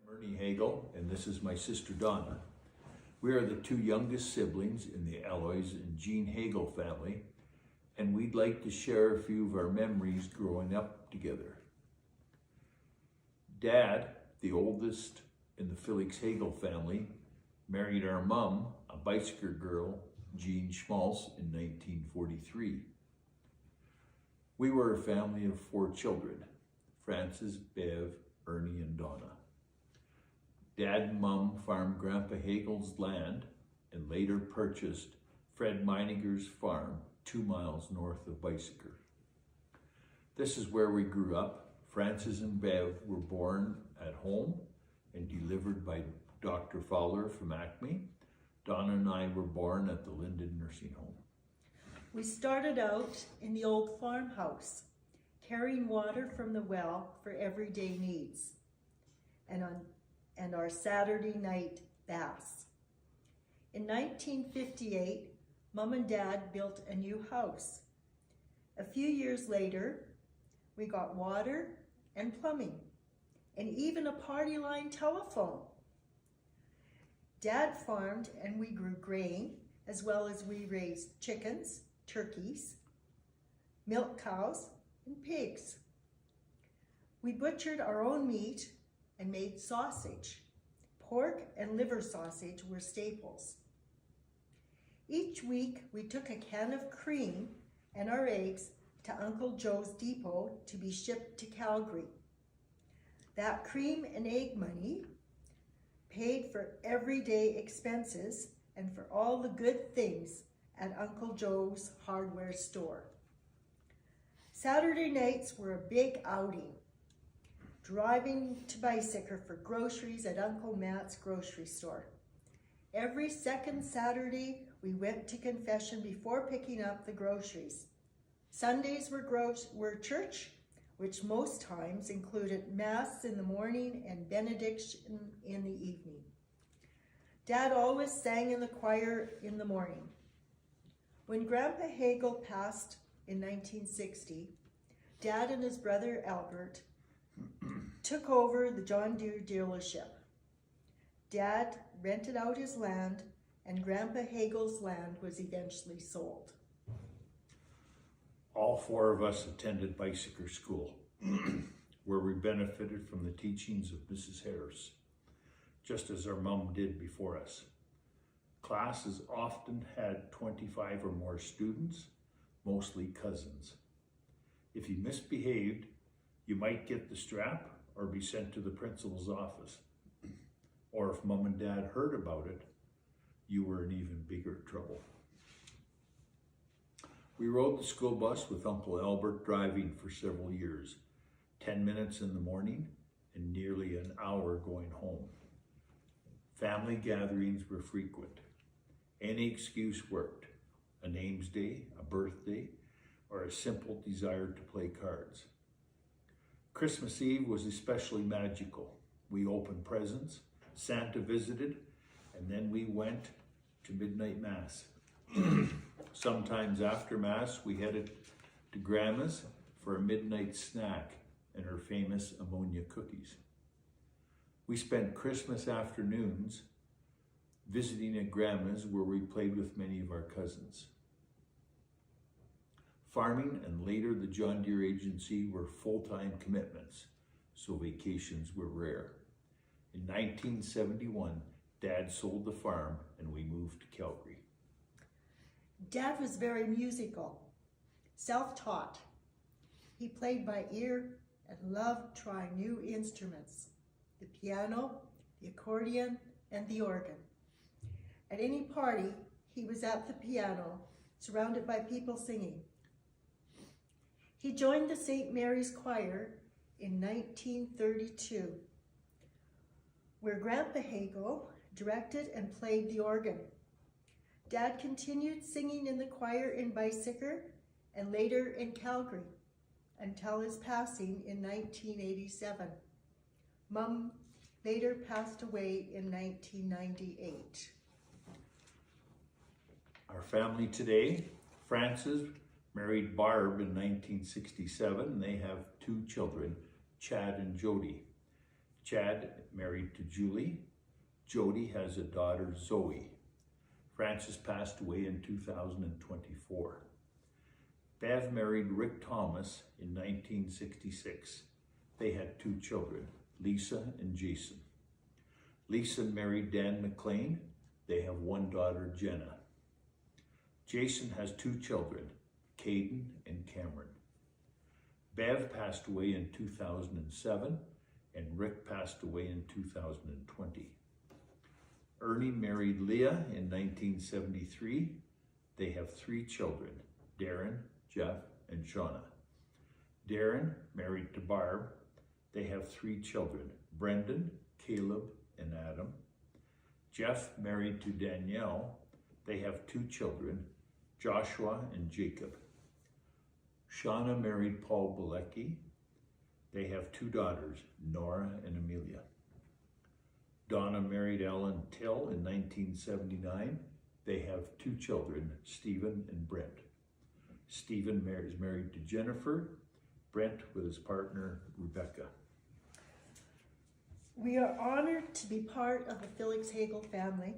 I'm Hagel, and this is my sister Donna. We are the two youngest siblings in the Aloys and Jean Hagel family, and we'd like to share a few of our memories growing up together. Dad, the oldest in the Felix Hagel family, married our mom, a bicycle girl, Jean Schmaltz, in 1943. We were a family of 4 children, Frances, Bev, Ernie, and Donna. Dad and Mom farmed Grandpa Hagel's land and later purchased Fred Meininger's farm 2 miles north of Bicycle. This is where we grew up. Frances and Bev were born at home and delivered by Dr. Fowler from Acme. Donna and I were born at the Linden Nursing Home. We started out in the old farmhouse, carrying water from the well for everyday needs, and our Saturday night baths. In 1958, Mom and Dad built a new house. A few years later, we got water and plumbing, and even a party line telephone. Dad farmed and we grew grain, as well as we raised chickens, turkeys, milk cows, and pigs. We butchered our own meat and made sausage. Pork and liver sausage were staples. Each week, we took a can of cream and our eggs to Uncle Joe's depot to be shipped to Calgary. That cream and egg money paid for everyday expenses and for all the good things at Uncle Joe's hardware store. Saturday nights were a big outing, driving to Bicycle for groceries at Uncle Matt's grocery store. Every second Saturday, we went to confession before picking up the groceries. Sundays were church, which most times included Mass in the morning and benediction in the evening. Dad always sang in the choir in the morning. When Grandpa Hagel passed in 1960, Dad and his brother Albert took over the John Deere dealership. Dad rented out his land, and Grandpa Hagel's land was eventually sold. All 4 of us attended Bicycle School, where we benefited from the teachings of Mrs. Harris, just as our mom did before us. Classes often had 25 or more students, mostly cousins. If you misbehaved, you might get the strap or be sent to the principal's office. Or if Mom and Dad heard about it, you were in even bigger trouble. We rode the school bus with Uncle Albert driving for several years, 10 minutes in the morning and nearly an hour going home. Family gatherings were frequent. Any excuse worked, a name's day, a birthday, or a simple desire to play cards. Christmas Eve was especially magical. We opened presents, Santa visited, and then we went to midnight Mass. Sometimes after Mass, we headed to Grandma's for a midnight snack and her famous ammonia cookies. We spent Christmas afternoons visiting at Grandma's, where we played with many of our cousins. Farming and later the John Deere agency were full-time commitments, so vacations were rare. In 1971, Dad sold the farm and we moved to Calgary. Dad was very musical, self-taught. He played by ear and loved trying new instruments, the piano, the accordion, and the organ. At any party, he was at the piano, surrounded by people singing. He joined the St. Mary's Choir in 1932, where Grandpa Hagel directed and played the organ. Dad continued singing in the choir in Bicycle and later in Calgary until his passing in 1987. Mom later passed away in 1998. Our family today, Frances married Barb in 1967, and they have 2 children, Chad and Jody. Chad married to Julie. Jody has a daughter, Zoe. Francis passed away in 2024. Bev married Rick Thomas in 1966. They had 2 children, Lisa and Jason. Lisa married Dan McLean. They have 1 daughter, Jenna. Jason has 2 children, Caden and Cameron. Bev passed away in 2007, and Rick passed away in 2020. Ernie married Leah in 1973. They have 3 children, Darren, Jeff, and Shauna. Darren married to Barb. They have 3 children, Brendan, Caleb, and Adam. Jeff married to Danielle. They have 2 children, Joshua and Jacob. Shauna married Paul Bilecki. They have 2 daughters, Nora and Amelia. Donna married Ellen Till in 1979. They have 2 children, Stephen and Brent. Stephen is married to Jennifer, Brent with his partner, Rebecca. We are honored to be part of the Felix Hagel family